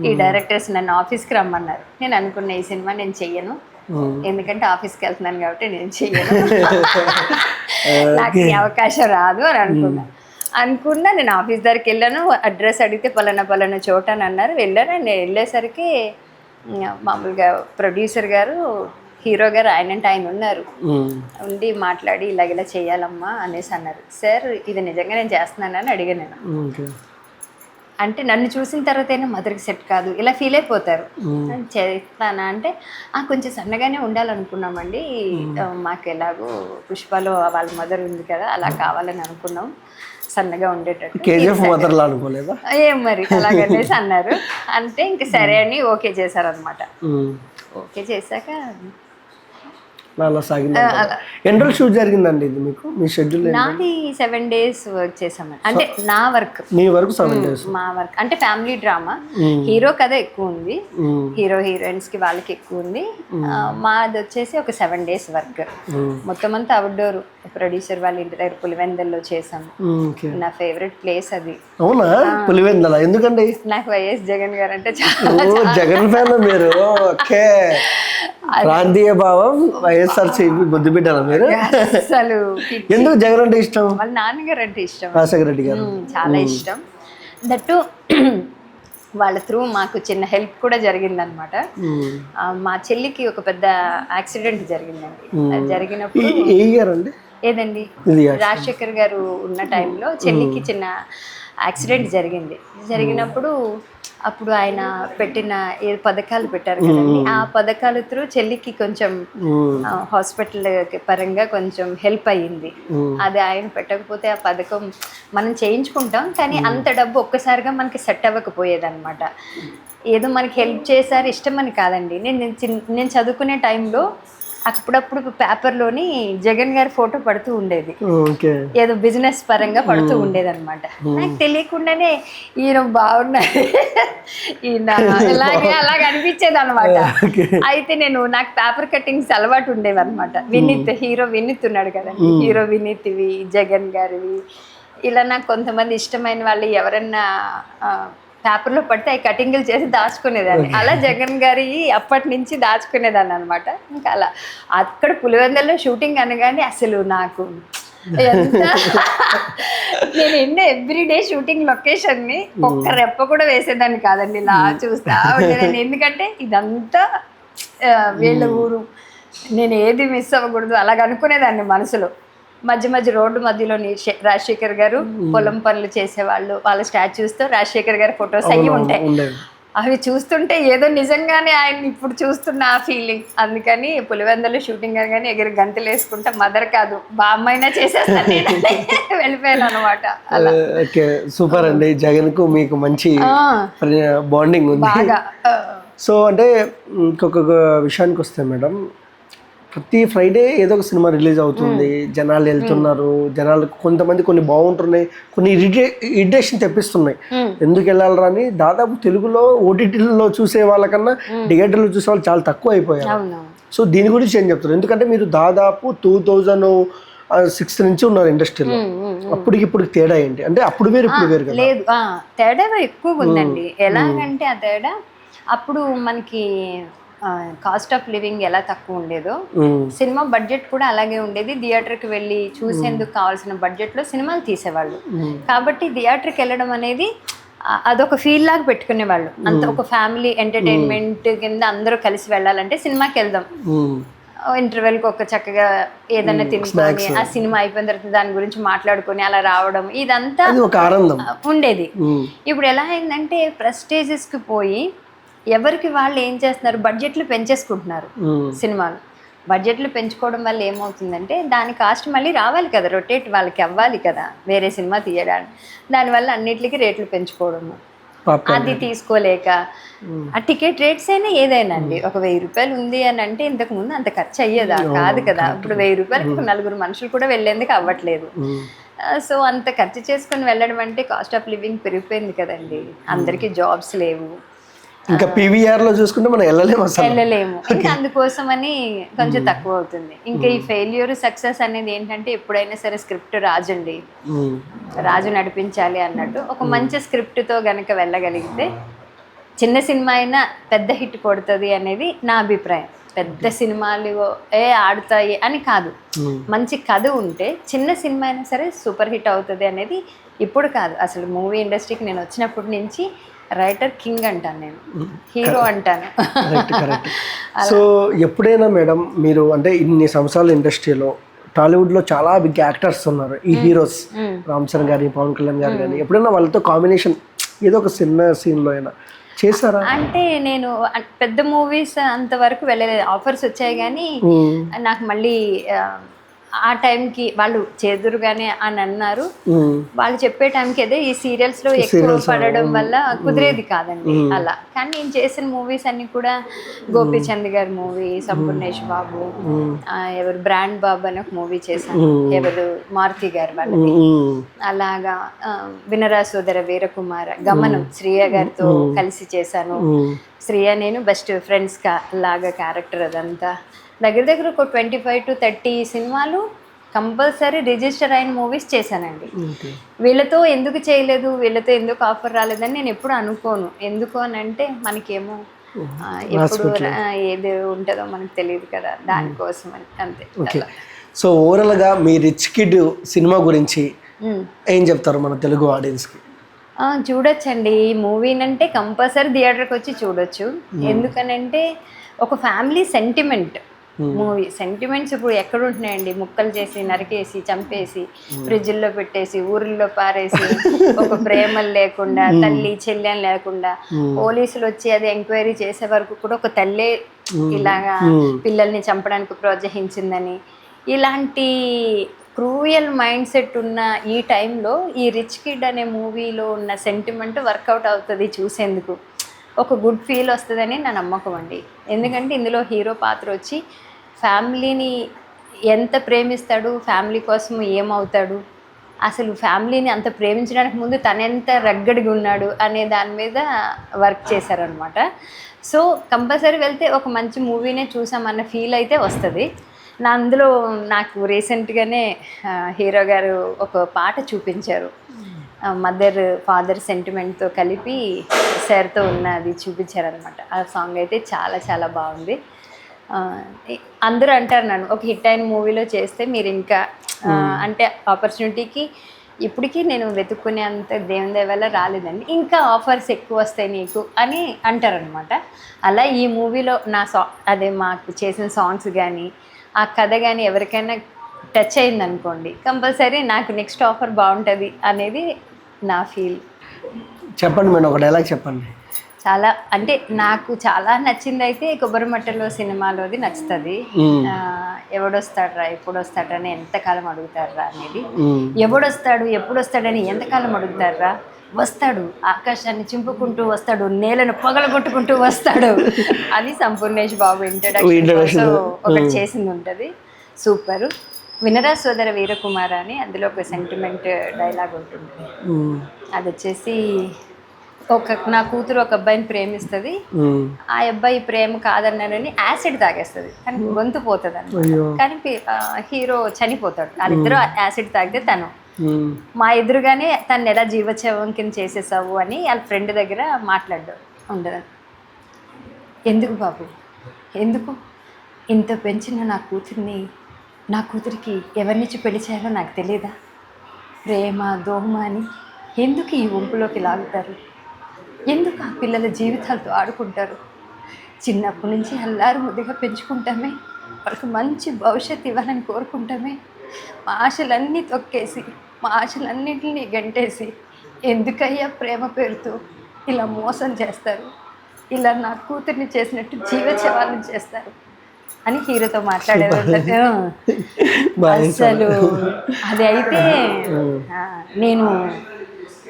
ఈ డైరెక్టర్స్ నన్ను ఆఫీస్కి రమ్మన్నారు. నేను అనుకున్న ఈ సినిమా నేను చెయ్యను, ఎందుకంటే ఆఫీస్కి వెళ్తున్నాను కాబట్టి నేను చెయ్యను, నాకు ఈ అవకాశం రాదు అని అనుకున్నా. నేను ఆఫీస్ దగ్గరికి వెళ్ళాను, అడ్రస్ అడిగితే పలానా చోట అని అన్నారు. వెళ్ళాను. నేను వెళ్ళేసరికి మామూలుగా ప్రొడ్యూసర్ గారు, హీరో గారు ఆయన ఉన్నారు, ఉండి మాట్లాడి ఇలా చేయాలమ్మా అనేసి అన్నారు. సార్ ఇది నిజంగా నేను చేస్తున్నానని అడిగాను నేను. అంటే నన్ను చూసిన తర్వాత అయినా మదర్కి సెట్ కాదు ఇలా ఫీల్ అయిపోతారు. చేస్తానా అంటే కొంచెం సన్నగానే ఉండాలనుకున్నామండి, మాకు ఎలాగో పుష్పలో వాళ్ళ మదర్ ఉంది కదా అలా కావాలని అనుకున్నాం, సన్నగా ఉండేటట్టు. ఏం మరి అలాగనేసి అన్నారు. అంటే ఇంక సరే అని ఓకే చేశారనమాట. ఓకే చేశాక అలా సాగింది. ఎన్ని రోజులు షూట్ జరిగిందండి ఇది మీకు, మీ షెడ్యూల్? నాది 7 days వర్క్ చేసామండి. అంటే నా వర్క్, మీ వరకు 7 days. మా వర్క్ అంటే ఫ్యామిలీ డ్రామా, హీరో కథ ఎక్కువ ఉంది, హీరో హీరోయిన్స్ కి వాళ్ళకి ఎక్కువ ఉంది. మాది వచ్చేసి ఒక 7 days వర్క్. మొత్తం అంతా అవుట్డోర్, ప్రొడ్యూసర్ వాళ్ళ ఇంటి దగ్గర పులివెందల్లో చేసాం. నా ఫేవరెట్ ప్లేస్ అది. అవునా? పులివెందల ఎందుకండి? నాకు వైఎస్ జగన్ గారు అంటే చాలా. జగన్ ఫ్యాన్ మీరు? ఓకే, ప్రాంతీయ భావం వైఎస్ఆర్సీపీ బుద్ధి బిడ్డలా మీరు? అసలు ఎందుకు జగన్ అంటే ఇష్టం? వాళ్ళ నాన్నగారు అంటే ఇష్టం, రాజశేఖర రెడ్డి గారు చాలా ఇష్టం. దట్టు వాళ్ళ త్రూ మాకు చిన్న హెల్ప్ కూడా జరిగిందనమాట. మా చెల్లికి ఒక పెద్ద యాక్సిడెంట్ జరిగిందండి. అది జరిగినప్పుడు ఏ ఇయర్ అండి? ఏదండి, రాజశేఖర్ గారు ఉన్న టైంలో చెల్లికి చిన్న యాక్సిడెంట్ జరిగినప్పుడు అప్పుడు ఆయన పెట్టిన ఏ పథకాలు పెట్టారు కదండి, ఆ పథకాల త్రూ చెల్లికి కొంచెం హాస్పిటల్ పరంగా కొంచెం హెల్ప్ అయ్యింది. అది ఆయన పెట్టకపోతే ఆ పథకం మనం చేయించుకుంటాం, కానీ అంత డబ్బు ఒక్కసారిగా మనకి సెట్ అవ్వకపోయేదన్నమాట. ఏదో మనకి హెల్ప్ చేశారు, ఇష్టం అని కాదండి. నేను చదువుకునే టైంలో అప్పుడప్పుడు పేపర్లోని జగన్ గారి ఫోటో పడుతూ ఉండేది, ఏదో బిజినెస్ పరంగా పడుతూ ఉండేది అనమాట. నాకు తెలియకుండానే ఈయన బాగున్నారు, ఈయన అలాగే అనిపించేది అనమాట. అయితే నాకు పేపర్ కట్టింగ్స్ అలవాటు ఉండేవి అనమాట. హీరో వినీత్ ఉన్నాడు కదండి, హీరో వినీత్వి, జగన్ గారివి, ఇలా నాకు కొంతమంది ఇష్టమైన వాళ్ళు ఎవరన్నా పేపర్లో పడితే అవి కటింగ్లు చేసి దాచుకునేదాన్ని. అలా జగన్ గారి అప్పటి నుంచి దాచుకునేదాన్ని అనమాట. ఇంకా అలా అక్కడ పులివెందులలో షూటింగ్ అనగానే అసలు నాకు ఎంత నేను ఎవ్రీడే షూటింగ్ లొకేషన్ని ఒక్క రెప్ప కూడా వేసేదాన్ని కాదండి, ఇలా చూస్తా ఉండేదాన్ని. ఎందుకంటే ఇదంతా వీళ్ళ ఊరు, నేను ఏది మిస్ అవ్వకూడదు అలాగ అనుకునేదాన్ని మనసులో. మధ్య రోడ్డు మధ్యలోని రాజశేఖర్ గారు పొలం పనులు చేసేవాళ్ళు, వాళ్ళ స్టాచ్యూస్తో రాజశేఖర్ గారి ఫొటోస్ అయ్యి ఉంటాయి. అవి చూస్తుంటే ఏదో నిజంగానే ఆయన ఇప్పుడు చూస్తున్న ఆ ఫీలింగ్. అందుకని పులివెందులు షూటింగ్ అనగానే ఎగిరి గంతులు వేసుకుంటా, మదర్ కాదు బామ్మైనా చేసేస్తాను వెళ్ళిపోయాను అనమాట. ఓకే, సూపర్ అండి. జగన్ కు మీకు మంచి బాండింగ్ ఉంది బాగా. సో అంటే ఇంకొక విషయానికి వస్తే మేడం, ప్రతి ఫ్రైడే ఏదో ఒక సినిమా రిలీజ్ అవుతుంది, జనాలు వెళ్తున్నారు, జనాలకు కొంతమంది కొన్ని బాగుంటున్నాయి, కొన్ని ఇరిటేషన్ తెప్పిస్తున్నాయి. ఎందుకు వెళ్ళాలరా అని దాదాపు తెలుగులో ఓటీటీలో చూసే వాళ్ళకన్నా థియేటర్లో చూసే వాళ్ళు చాలా తక్కువ అయిపోయారు. సో దీని గురించి ఏం చెప్తారు? ఎందుకంటే మీరు దాదాపు 2006 నుంచి ఉన్నారు ఇండస్ట్రీలో, అప్పటికి ఇప్పుడు తేడా ఏంటి? అంటే అప్పుడు వేరు ఇప్పుడు వేరు కదా? లేదు, తేడా ఎక్కువగా ఉందండి. ఎలాగంటే ఆ తేడా అప్పుడు మనకి కాస్ట్ ఆఫ్ లివింగ్ ఎలా తక్కువ ఉండేదో, సినిమా బడ్జెట్ కూడా అలాగే ఉండేది. థియేటర్కి వెళ్ళి చూసేందుకు కావాల్సిన బడ్జెట్లో సినిమాలు తీసేవాళ్ళు. కాబట్టి థియేటర్కి వెళ్ళడం అనేది అదొక ఫీల్ లాగా పెట్టుకునేవాళ్ళు. అంత ఒక ఫ్యామిలీ ఎంటర్టైన్మెంట్ కింద అందరూ కలిసి వెళ్ళాలంటే సినిమాకి వెళ్దాం, ఇంటర్వెల్కి ఒక చక్కగా ఏదైనా తినుకొని ఆ సినిమా అయిపోయిన తర్వాత దాని గురించి మాట్లాడుకొని అలా రావడం, ఇదంతా ఉండేది. ఇప్పుడు ఎలా అయిందంటే ప్రెస్టేజెస్కి పోయి ఎవరికి వాళ్ళు ఏం చేస్తున్నారు, బడ్జెట్లు పెంచేసుకుంటున్నారు. సినిమాలు బడ్జెట్లు పెంచుకోవడం వల్ల ఏమవుతుందంటే దాని కాస్ట్ మళ్ళీ రావాలి కదా, రొటేట్ వాళ్ళకి అవ్వాలి కదా వేరే సినిమా తీయడానికి. దానివల్ల అన్నిటికీ రేట్లు పెంచుకోవడము, అది తీసుకోలేక ఆ టికెట్ రేట్స్ అయినా ఏదైనా అండి, ఒక 1000 రూపాయలు ఉంది అని అంటే ఇంతకు ముందు అంత ఖర్చు అయ్యేదా కాదు కదా. ఇప్పుడు 1000 రూపాయలకి 4 మనుషులు కూడా వెళ్ళేందుకు అవ్వట్లేదు. సో అంత ఖర్చు చేసుకుని వెళ్ళడం అంటే కాస్ట్ ఆఫ్ లివింగ్ పెరిగిపోయింది కదండి, అందరికీ జాబ్స్ లేవు. ఇంకా పీవీఆర్ లో చూసుకుంటే మనం వెళ్ళలేము. ఇంకా అందుకోసమని కొంచెం తక్కువ అవుతుంది. ఇంకా ఈ ఫెయిల్యూర్ సక్సెస్ అనేది ఏంటంటే ఎప్పుడైనా సరే స్క్రిప్ట్ రాజండి, రాజు నడిపించాలి అన్నట్టు. ఒక మంచి స్క్రిప్ట్తో గనక వెళ్ళగలిగితే చిన్న సినిమా అయినా పెద్ద హిట్ కొడుతుంది అనేది నా అభిప్రాయం. పెద్ద సినిమాలు ఆడుతాయి అని కాదు, మంచి కథ ఉంటే చిన్న సినిమా అయినా సరే సూపర్ హిట్ అవుతుంది అనేది ఇప్పుడు కాదు, అసలు మూవీ ఇండస్ట్రీకి నేను వచ్చినప్పటి నుంచి రైటర్ కింగ్ అంటాను, నేను హీరో అంటాను. సో ఎప్పుడైనా మేడం మీరు అంటే ఇన్ని సంవత్సరాల ఇండస్ట్రీలో టాలీవుడ్లో చాలా బిగ్ యాక్టర్స్ ఉన్నారు, ఈ హీరోస్ రామ్ చరణ్ గారి, పవన్ కళ్యాణ్ గారు కానీ, ఎప్పుడైనా వాళ్ళతో కాంబినేషన్ ఏదో ఒక చిన్న సీన్లో అయినా చేశారా? అంటే నేను పెద్ద మూవీస్ అంతవరకు వెళ్ళలేదు, ఆఫర్స్ వచ్చాయి కానీ నాకు మళ్ళీ ఆ టైంకి వాళ్ళు చేదురుగానే అని అన్నారు. వాళ్ళు చెప్పే టైంకి అదే ఈ సీరియల్స్ లో ఎక్కువ పడడం వల్ల కుదిరేది కాదండి అలా. కానీ నేను చేసిన మూవీస్ అన్ని కూడా గోపీచంద్ గారి మూవీ, సంపూర్ణేష్ బాబు, ఎవరు బ్రాండ్ బాబు అని ఒక మూవీ చేశాను, ఎవరు మారుతి గారు వాళ్ళది. అలాగా వినరా సోదర వీరకుమార, గమనం శ్రీయ గారితో కలిసి చేశాను. శ్రీయ నేను బెస్ట్ ఫ్రెండ్స్ లాగా క్యారెక్టర్, అదంతా దగ్గర ఒక 25 to 30 సినిమాలు కంపల్సరీ రిజిస్టర్ అయిన మూవీస్ చేశానండి. వీళ్ళతో ఎందుకు చేయలేదు, వీళ్ళతో ఎందుకు ఆఫర్ రాలేదని నేను ఎప్పుడు అనుకోను. ఎందుకు అని అంటే మనకేమో ఎప్పుడు ఏది ఉంటుందో మనకు తెలియదు కదా, దానికోసం అని అంతే. సో ఓవరాల్గా మీ రిచ్ కిడ్ సినిమా గురించి ఏం చెప్తారు మన తెలుగు ఆడియన్స్కి? చూడొచ్చండి. ఈ మూవీనంటే కంపల్సరీ థియేటర్కి వచ్చి చూడొచ్చు. ఎందుకనంటే ఒక ఫ్యామిలీ సెంటిమెంట్ మూవీ. సెంటిమెంట్స్ ఇప్పుడు ఎక్కడ ఉంటున్నాయండి? ముక్కలు చేసి, నరికేసి, చంపేసి, ఫ్రిడ్జ్లో పెట్టేసి, ఊర్లో పారేసి, ఒక ప్రేమలు లేకుండా, తల్లి చెల్లెం లేకుండా, పోలీసులు వచ్చి అది ఎంక్వైరీ చేసే వరకు కూడా ఒక తల్లే ఇలాగా పిల్లల్ని చంపడానికి ప్రోత్సహించిందని, ఇలాంటి క్రూయల్ మైండ్ సెట్ ఉన్న ఈ టైంలో ఈ రిచ్ కిడ్ అనే మూవీలో ఉన్న సెంటిమెంట్ వర్కౌట్ అవుతుంది చూసేందుకు. ఒక గుడ్ ఫీల్ వస్తుందని నా నమ్మకం అండి. ఎందుకంటే ఇందులో హీరో పాత్ర వచ్చి ఫ్యామిలీని ఎంత ప్రేమిస్తాడు, ఫ్యామిలీ కోసం ఏమవుతాడు, అసలు ఫ్యామిలీని అంత ప్రేమించడానికి ముందు తనెంత రగ్గడిగా ఉన్నాడు అనే దాని మీద వర్క్ చేశారనమాట. సో కంపల్సరీ వెళ్తే ఒక మంచి మూవీనే చూసామన్న ఫీల్ అయితే వస్తుంది. అందులో నాకు రీసెంట్గానే హీరో గారు ఒక పాట చూపించారు. మదర్ ఫాదర్ సెంటిమెంట్తో కలిపి సార్తో ఉన్నది చూపించారనమాట. ఆ సాంగ్ అయితే చాలా చాలా బాగుంది. అందరూ అంటారు నన్ను ఒక హిట్ అయిన మూవీలో చేస్తే మీరు ఇంకా అంటే ఆపర్చునిటీకి ఇప్పటికీ నేను వెతుక్కునే అంత దేవుని దయ వల్ల రాలేదండి, ఇంకా ఆఫర్స్ ఎక్కువ వస్తాయి నీకు అని అంటారనమాట. అలా ఈ మూవీలో నా అదే మాకు చేసిన సాంగ్స్ కానీ ఆ కథ కానీ ఎవరికైనా టచ్ అయింది అనుకోండి, కంపల్సరీ నాకు నెక్స్ట్ ఆఫర్ బాగుంటుంది అనేది నా ఫీల్. చెప్పండి మేడం, ఒక డైలాగ్ చెప్పండి. చాలా అంటే నాకు చాలా నచ్చింది అయితే కొబ్బరిమట్టలో సినిమాలోది నచ్చుతుంది. ఎవడొస్తాడ్రా ఎప్పుడు వస్తాడ్రా అని ఎంతకాలం అడుగుతాడ్రా అనేది, ఎవడొస్తాడు ఎప్పుడు వస్తాడని ఎంతకాలం అడుగుతాడ్రా, వస్తాడు ఆకాశాన్ని చింపుకుంటూ వస్తాడు, నేలను పగలగొట్టుకుంటూ వస్తాడు అని సంపూర్ణేష్ బాబు ఇంట్రడక్షన్ ఒకటి చేసింది ఉంటుంది. సూపరు. వినరా సోదర వీరకుమార అని అందులో ఒక సెంటిమెంట్ డైలాగ్ ఉంటుంది. అది వచ్చేసి నా కూతురు ఒక అబ్బాయిని ప్రేమిస్తుంది, ఆ అబ్బాయి ప్రేమ కాదన్నానని యాసిడ్ తాగేస్తుంది, కానీ గొంతు పోతుంది అన్నమాట. కానీ హీరో చనిపోతాడు. వాళ్ళిద్దరూ యాసిడ్ తాగితే తను మా ఎదురుగానే తను ఎలా జీవోత్సవం కింద చేసేసావు అని వాళ్ళ ఫ్రెండ్ దగ్గర మాట్లాడడం ఉండదు. ఎందుకు బాబు, ఎందుకు ఇంత పెంచిన నా కూతురికి ఎవరినిచ్చి పెళ్లి చేయాలో నాకు తెలియదా, ప్రేమ దోమ అని ఎందుకు ఈ వంపులోకి లాగుతారు, ఎందుకు ఆ పిల్లల జీవితాలతో ఆడుకుంటారు, చిన్నప్పటి నుంచి అల్లారు ముద్దుగా పెంచుకుంటామే, వాళ్ళకి మంచి భవిష్యత్తు ఇవ్వాలని కోరుకుంటామే, మా ఆశలన్నీ తొక్కేసి మా ఆశలన్నింటినీ గంటేసి ఎందుకయ్యా ప్రేమ పేరుతో ఇలా మోసం చేస్తారు, ఇలా నా కూతుర్ని చేసినట్టు జీవోత్సవాలను చేస్తారు అని హీరోతో మాట్లాడేది. అసలు అది అయితే నేను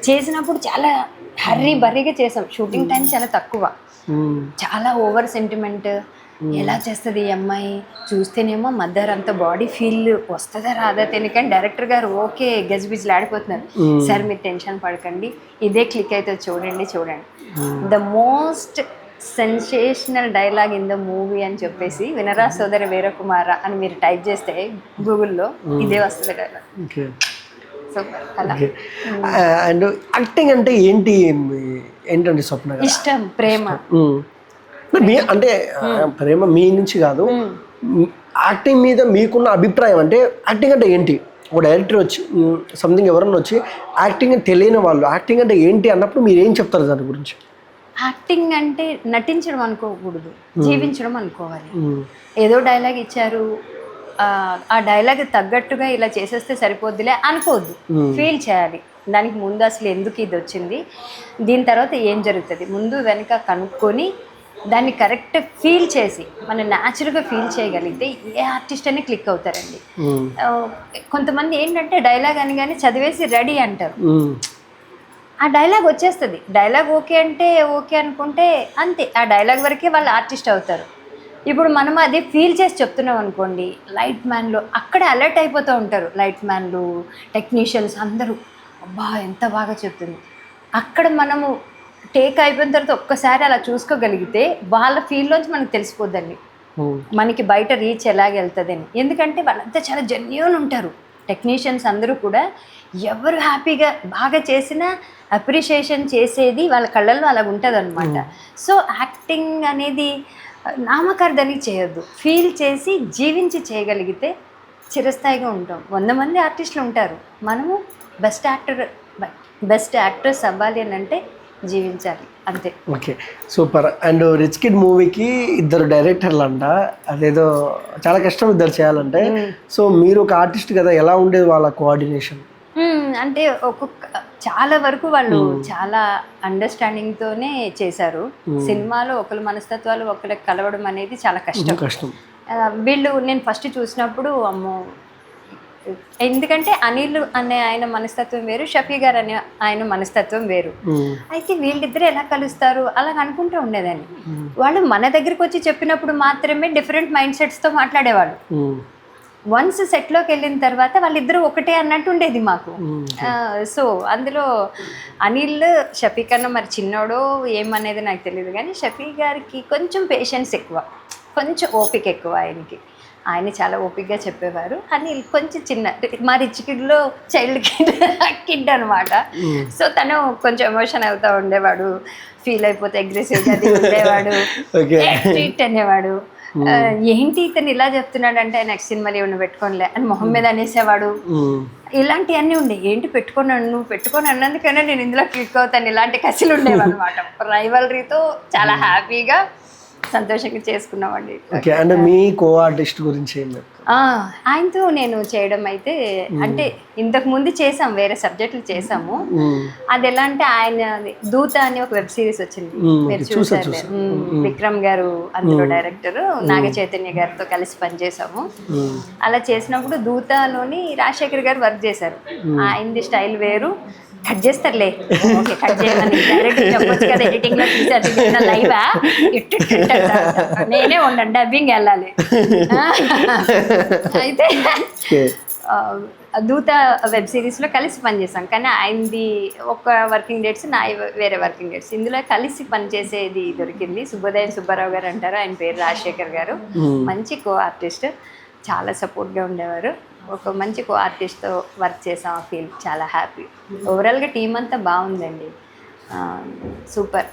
చేసినప్పుడు చాలా బర్రీగా చేసాం. షూటింగ్ టైం చాలా తక్కువ, చాలా ఓవర్ సెంటిమెంట్. ఎలా చేస్తుంది ఈ అమ్మాయి, చూస్తేనేమో మదర్ అంత బాడీ ఫీల్ వస్తుందా రాదా తెలియక డైరెక్టర్ గారు ఓకే గజిబిజిలు ఆడిపోతున్నారు. సార్ మీరు టెన్షన్ పడకండి, ఇదే క్లిక్ అయితే చూడండి. The most sensational dialogue in the movie అని చెప్పేసి వినరా సోదర వీరకుమార అని మీరు టైప్ చేస్తే గూగుల్లో ఇదే వస్తుంది డైలాగ్. అండ్ యాక్టింగ్ అంటే ఏంటండి స్వప్న? ఇష్టం, ప్రేమ. అంటే ప్రేమ మీ నుంచి కాదు, యాక్టింగ్ మీద మీకున్న అభిప్రాయం అంటే యాక్టింగ్ అంటే ఏంటి? ఒక డైరెక్టర్ వచ్చి సంథింగ్ ఎవరన్నా వచ్చి యాక్టింగ్ తెలియని వాళ్ళు యాక్టింగ్ అంటే ఏంటి అన్నప్పుడు మీరు ఏం చెప్తారు దాని గురించి? యాక్టింగ్ అంటే నటించడం అనుకోకూడదు, జీవించడం అనుకోవాలి. ఏదో డైలాగ్ ఇచ్చారు, ఆ డైలాగ్ తగ్గట్టుగా ఇలా చేసేస్తే సరిపోద్దిలే అనుకోవద్దు, ఫీల్ చేయాలి. దానికి ముందు అసలు ఎందుకు ఇది వచ్చింది, దీని తర్వాత ఏం జరుగుతుంది, ముందు వెనక కనుక్కొని దాన్ని కరెక్ట్ ఫీల్ చేసి మనం న్యాచురల్గా ఫీల్ చేయగలిగితే ఏ ఆర్టిస్ట్ అని క్లిక్ అవుతారండి. కొంతమంది ఏంటంటే డైలాగ్ అని కానీ చదివేసి రెడీ అంటారు, ఆ డైలాగ్ వచ్చేస్తుంది. డైలాగ్ ఓకే అంటే ఓకే అనుకుంటే అంతే, ఆ డైలాగ్ వరకే వాళ్ళు ఆర్టిస్ట్ అవుతారు. ఇప్పుడు మనం అది ఫీల్ చేసి చెప్తున్నాం అనుకోండి, లైట్ మ్యాన్లో అక్కడే అలర్ట్ అయిపోతూ ఉంటారు. లైట్ మ్యాన్లు, టెక్నీషియన్స్ అందరూ అబ్బా ఎంత బాగా చెప్తుంది. అక్కడ మనము టేక్ అయిపోయిన తర్వాత ఒక్కసారి అలా చూసుకోగలిగితే వాళ్ళ ఫీల్డ్లోంచి మనకు తెలిసిపోద్దండి మనకి బయట రీచ్ ఎలాగ వెళ్తుంది అని. ఎందుకంటే వాళ్ళంతా చాలా జెన్యూన్ ఉంటారు. టెక్నీషియన్స్ అందరూ కూడా ఎవరు హ్యాపీగా బాగా చేసినా అప్రిషియేషన్ చేసేది వాళ్ళ కళ్ళల్లో అలాగ ఉంటుంది అనమాట. సో యాక్టింగ్ అనేది నామకార్థానికి చేయొద్దు, ఫీల్ చేసి జీవించి చేయగలిగితే చిరస్థాయిగా ఉంటాం. 100 మంది ఆర్టిస్టులు ఉంటారు, మనము బెస్ట్ యాక్టర్ బెస్ట్ యాక్ట్రెస్ అవ్వాలి అని అంటే జీవించాలి అంతే. Okay, super. And rich kid మూవీకి 2 డైరెక్టర్లు అంట, అదేదో చాలా కష్టం 2 చేయాలంటే. సో మీరు ఒక ఆర్టిస్ట్ కదా, ఎలా ఉండేది వాళ్ళ కోఆర్డినేషన్? అంటే చాలా వరకు వాళ్ళు చాలా అండర్స్టాండింగ్ తోనే చేశారు. సినిమాలో ఒకరి మనస్తత్వాలు ఒకరికి కలవడం అనేది చాలా కష్టం. వీళ్ళు నేను ఫస్ట్ చూసినప్పుడు అమ్మో, ఎందుకంటే అనిల్ అనే ఆయన మనస్తత్వం వేరు, షఫీ గారు అనే ఆయన మనస్తత్వం వేరు. అయితే వీళ్ళిద్దరు ఎలా కలుస్తారు అలా అనుకుంటూ ఉండేదాన్ని. వాళ్ళు మన దగ్గరికి వచ్చి చెప్పినప్పుడు మాత్రమే డిఫరెంట్ మైండ్ సెట్స్తో మాట్లాడేవాళ్ళు. వన్స్ సెట్లోకి వెళ్ళిన తర్వాత వాళ్ళిద్దరూ ఒకటే అన్నట్టు ఉండేది మాకు. సో అందులో అనిల్ షఫీ కన్నా మరి చిన్నోడో ఏమనేది నాకు తెలియదు, కానీ షఫీ గారికి కొంచెం పేషెన్స్ ఎక్కువ, కొంచెం ఓపిక ఎక్కువ ఆయనకి. ఆయన చాలా ఓపికగా చెప్పేవారు. అనిల్ కొంచెం చిన్న, మా రిచ్ కిడ్లో చైల్డ్ కిడ్ అనమాట. సో తను కొంచెం ఎమోషన్ అవుతూ ఉండేవాడు, ఫీల్ అయిపోతే అగ్రెసివ్గా ఉండేవాడు, ట్రీట్ అనేవాడు. ఏంటి ఇతను ఇలా చెప్తున్నాడు అంటే నెక్స్ట్ సినిమాలో ఏమన్నా పెట్టుకోనిలే అని మొహం మీద అనేసేవాడు. ఇలాంటివన్నీ ఉండే, ఏంటి పెట్టుకున్నాను, నువ్వు పెట్టుకొని అన్నందుకైనా నేను ఇందులో క్లిక్ అవుతాను, ఇలాంటి కసిలు ఉండేవి అనమాట. రైవలరీతో చాలా హ్యాపీగా సంతోషంగా చేసుకున్నామండి. ఓకే, అంటే మీ కో ఆర్టిస్ట్ గురించి ఏం చెప్తారు? ఆయనతో నేను చేయడం అయితే, అంటే ఇంతకు ముందు చేసాం, వేరే సబ్జెక్టులు చేసాము. అది ఎలా అంటే ఆయన దూత అని ఒక వెబ్ సిరీస్ వచ్చింది, మీరు చూసారు. విక్రమ్ గారు అందులో డైరెక్టర్, నాగ చైతన్య గారితో కలిసి పనిచేసాము. అలా చేసినప్పుడు దూతలోని రాజశేఖర్ గారు వర్క్ చేశారు. ఆయనది స్టైల్ వేరు. కట్ చేస్తారులే, ఓకే కట్ చేయమని డైరెక్ట్ చెప్పొచ్చు కదా, ఎడిటింగ్ లో తీసారు లైవా, నేనే ఉండండి డబ్బింగ్ వెళ్ళాలి. అయితే దూత వెబ్ సిరీస్లో కలిసి పనిచేసాం, కానీ ఆయనది ఒక వర్కింగ్ డేట్స్, నా వేరే వర్కింగ్ డేట్స్. ఇందులో కలిసి పనిచేసేది దొరికింది. సుబ్బోదయం సుబ్బారావు గారు అంటారు, ఆయన పేరు రాజశేఖర్ గారు. మంచి కో ఆర్టిస్ట్, చాలా సపోర్ట్గా ఉండేవారు. ఒక మంచి కో ఆర్టిస్ట్తో వర్క్ చేసాం, ఆ ఫీల్ చాలా హ్యాపీ. ఓవరాల్గా టీం అంతా బాగుందండి, సూపర్.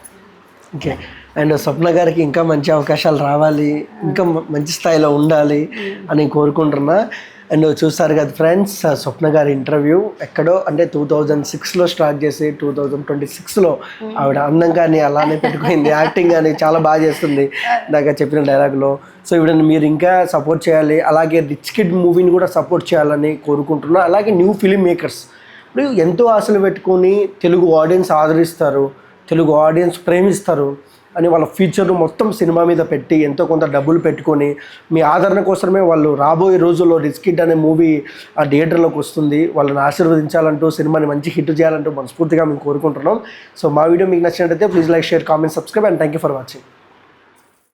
ఓకే, అండ్ స్వప్న గారికి ఇంకా మంచి అవకాశాలు రావాలి, ఇంకా మంచి స్థాయిలో ఉండాలి అని కోరుకుంటున్నా. అండ్ చూస్తారు కదా ఫ్రెండ్స్, స్వప్న గారి ఇంటర్వ్యూ ఎక్కడో అంటే 2006లో స్టార్ట్ చేసి 2026లో ఆవిడ అందం కానీ అలానే పెట్టుకుంది, యాక్టింగ్ కానీ చాలా బాగా చేస్తుంది ఇందాక చెప్పిన డైలాగ్లో. సో ఇవిడని మీరు ఇంకా సపోర్ట్ చేయాలి, అలాగే రిచ్ కిడ్ మూవీని కూడా సపోర్ట్ చేయాలని కోరుకుంటున్నా. అలాగే న్యూ ఫిలిం మేకర్స్ ఇప్పుడు ఎంతో ఆశలు పెట్టుకొని తెలుగు ఆడియన్స్ ఆదరిస్తారు, తెలుగు ఆడియన్స్ ప్రేమిస్తారు అని వాళ్ళ ఫ్యూచర్ను మొత్తం సినిమా మీద పెట్టి ఎంతో కొంత డబ్బులు పెట్టుకొని మీ ఆదరణ కోసమే వాళ్ళు రాబోయే రోజుల్లో రిచ్ కిడ్ అనే మూవీ ఆ థియేటర్లోకి వస్తుంది, వాళ్ళని ఆశీర్వదించాలంటూ సినిమాని మంచి హిట్ చేయాలంటూ మనస్ఫూర్తిగా మేము కోరుకుంటున్నాం. సో మా వీడియో మీకు నచ్చినట్టయితే please like, share, comment, subscribe and thank you for watching.